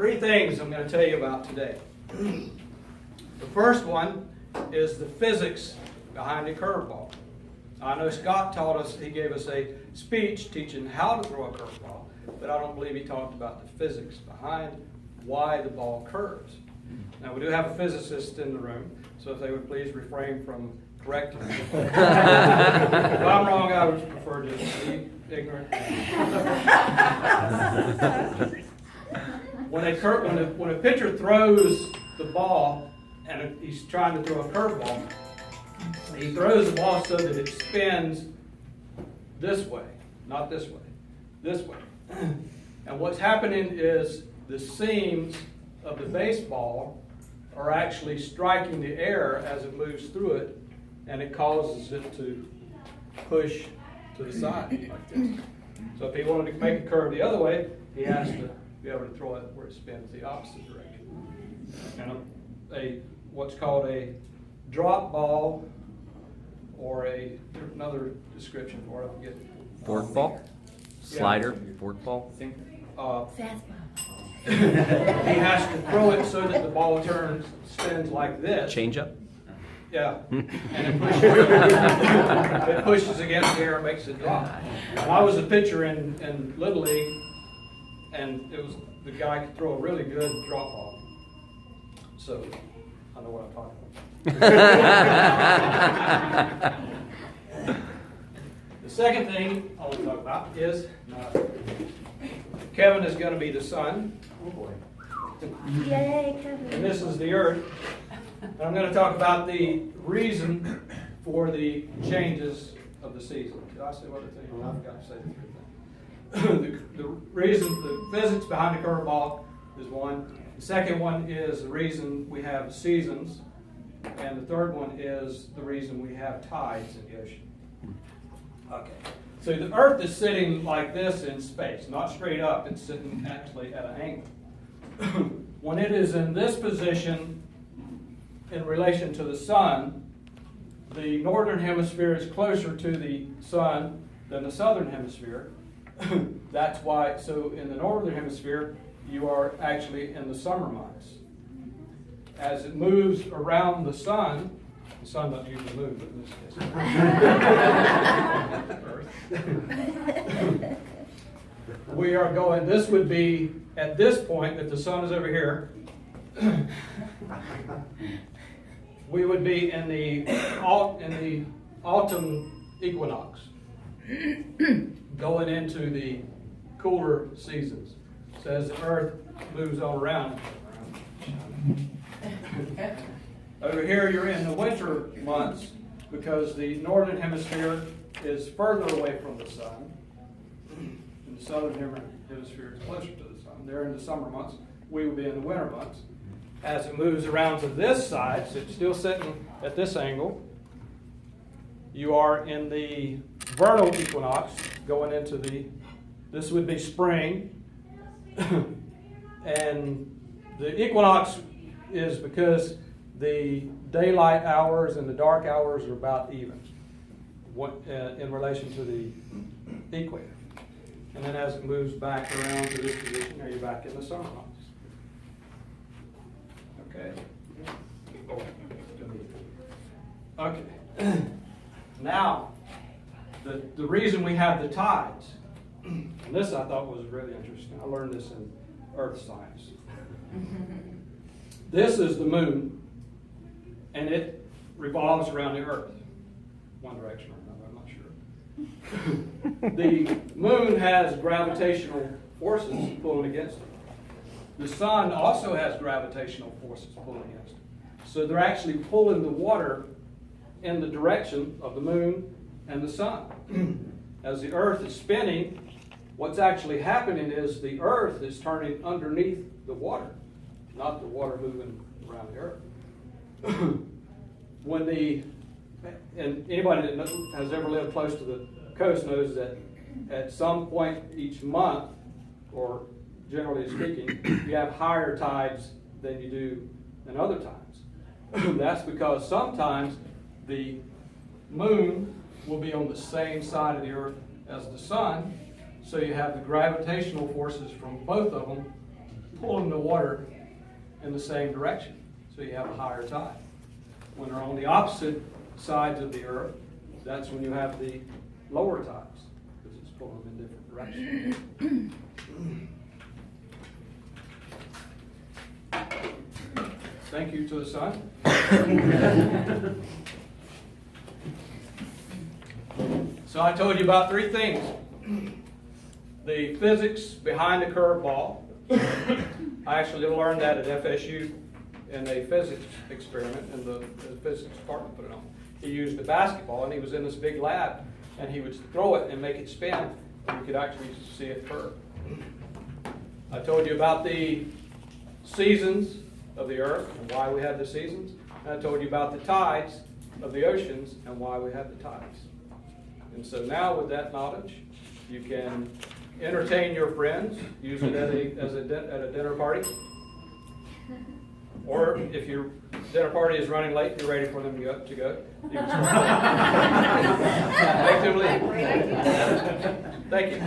Three things I'm going to tell you about today. The first one is the physics behind a curveball. I know Scott taught us, he gave us a speech teaching how to throw a curveball, but I don't believe he talked about the physics behind why the ball curves. Now, we do have a physicist in the room, so if they would please refrain from correcting me. If I'm wrong, I would prefer to be ignorant. When a pitcher throws the ball and he's trying to throw a curveball, he throws the ball so that it spins this way, not this way, this way. And what's happening is the seams of the baseball are actually striking the air as it moves through it, and it causes it to push to the side like this. So if he wanted to make a curve the other way, he has to be able to throw it where it spins the opposite direction. And what's called a drop ball, or another description for it, I forget. Fork ball? Slider? Yeah. Fork ball? Fastball. He has to throw it so that the ball spins like this. Change up? Yeah. And it pushes against the air and makes it drop. When I was a pitcher in Little League, and the guy could throw a really good drop ball. So I know what I'm talking about. The second thing I want to talk about is Kevin is going to be the sun. Oh boy. Yay, Kevin. And this is the earth. And I'm going to talk about the reason for the changes of the season. Did I say what I think? I forgot to say the third thing. The reason, the physics behind the curveball is one. The second one is the reason we have seasons. And the third one is the reason we have tides in the ocean. Okay. So the earth is sitting like this in space, not straight up. It's sitting actually at an angle. When it is in this position in relation to the sun, the northern hemisphere is closer to the sun than the southern hemisphere. That's why, so in the northern hemisphere, you are actually in the summer months. As it moves around the sun doesn't usually move, but in this case. We are going, this would be, at this point, if the sun is over here, we would be in the autumn equinox, going into the cooler seasons. So as the earth moves on around, over here you're in the winter months because the northern hemisphere is further away from the sun, and the southern hemisphere is closer to the sun. They're in the summer months. We would be in the winter months. As it moves around to this side, so it's still sitting at this angle, you are in the vernal equinox, going into this would be spring, and the equinox is because the daylight hours and the dark hours are about even in relation to the equator. And then as it moves back around to this position, there you're back in the summer months. Okay. Okay. Now, the reason we have the tides, and this I thought was really interesting. I learned this in earth science. This is the moon, and it revolves around the earth. One direction or another, I'm not sure. The moon has gravitational forces pulling against it. The sun also has gravitational forces pulling against it. So they're actually pulling the water in the direction of the moon and the sun. As the earth is spinning, what's actually happening is the earth is turning underneath the water, not the water moving around the earth. And anybody that has ever lived close to the coast knows that at some point each month, or generally speaking, you have higher tides than you do in other times. That's because sometimes the moon will be on the same side of the earth as the sun, so you have the gravitational forces from both of them pulling the water in the same direction, so you have a higher tide. When they're on the opposite sides of the earth, that's when you have the lower tides, because it's pulling them in different directions. Thank you to the sun. So I told you about three things. The physics behind the curveball. I actually learned that at FSU in a physics experiment, and the physics department put it on. He used a basketball, and he was in this big lab, and he would throw it and make it spin, and you could actually see it curve. I told you about the seasons of the earth and why we have the seasons. And I told you about the tides of the oceans and why we have the tides. And so now with that knowledge, you can entertain your friends, use it at a dinner party. Or if your dinner party is running late, you're ready for them to go. You can make them leave. Thank you.